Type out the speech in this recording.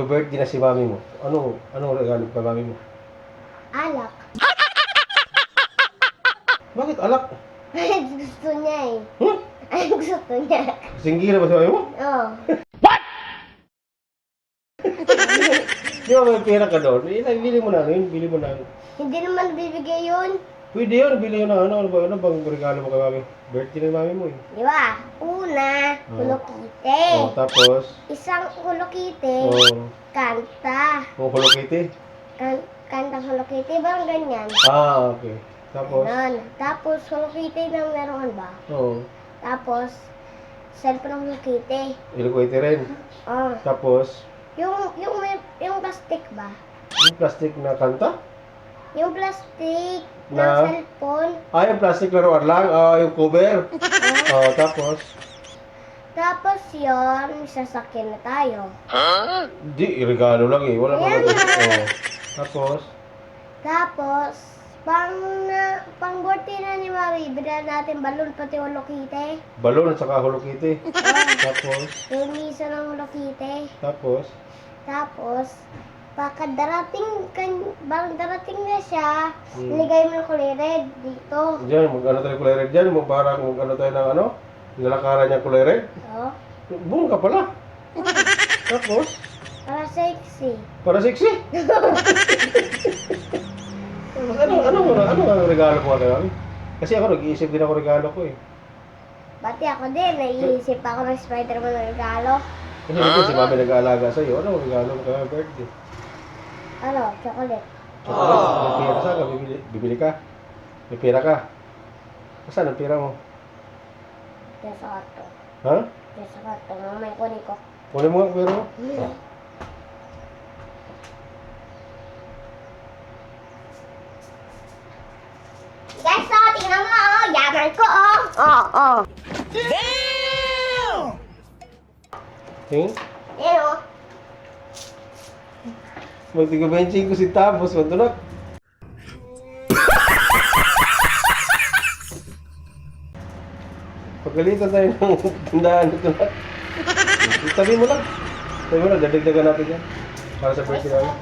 Birthday na si mami mo. Ano regalo pa mami mo? Alak. Bakit alak? Gusto niya eh. Huh? Ay, gusto niya. Singgira ba si mami mo? Oo. Di ba may pera ka doon? Bili mo na yun. Bili mo na yun. Hindi naman bibigay yun. Pwede yun. Bili yun na ano bang regalo mo kay mami? Birthday na mami mo eh. Di ba? Una, Hello Kitty. Tapos? Isang Hello Kitty. Kanta. Hello Kitty? Kanta Hello Kitty. Bang ganyan. Okay. Tapos? Ganon. Tapos Hello Kitty na meron ba? Oo. Tapos, cellphone ng Hello Kitty. Hello Kitty rin. Tapos? Yung plastic ba? Yung plastic na kanta? Yung plastic Na? ng cellphone. Yung plastic laruan lang? Yung cover? Tapos? Tapos yun, sasakyan na tayo. Di, regalo lang eh. Wala Ayan mga Tapos? Tapos, pang birthday na ni Mami, bilhan natin balon pati Hello Kitty. Balon at saka Hello Kitty. Tapos? Yung misa ng Hello Kitty. Tapos? Tapos, bang darating na siya, niligay mo ng kulay red dito. Diyan, mag-ano tayo kulay red dyan. Parang mag-ano tayo ng ano? Nalakaran niya kulay red. Oo. Buong ka pala. Tapos? Para sexy. Para sexy? ano ang regalo ko kay mami? Kasi ako nag-iisip din ako regalo ko eh. Pati ako din, naiisip ako ng Spider-Man na regalo. Kasi dito si mami nag-aalaga sa'yo. Ano ang regalo mo kay birthday? Ano? Chocolate. May pera saan ka? Bibili ka? May pera ka? Saan ang pera mo? Kaya sa karto. Ha? Kaya sa karto. Mamay kunin ko. Kunin mo nga ang pera mo? Guys, tingnan mo, yaman ko, Tingin? Yan, Magtiga-benching ko si Tapos, matulog. Pagalitan tayo ng tindahan ito na. Tabi mo lang, dadagdagan natin yan. Para sa birthday namin.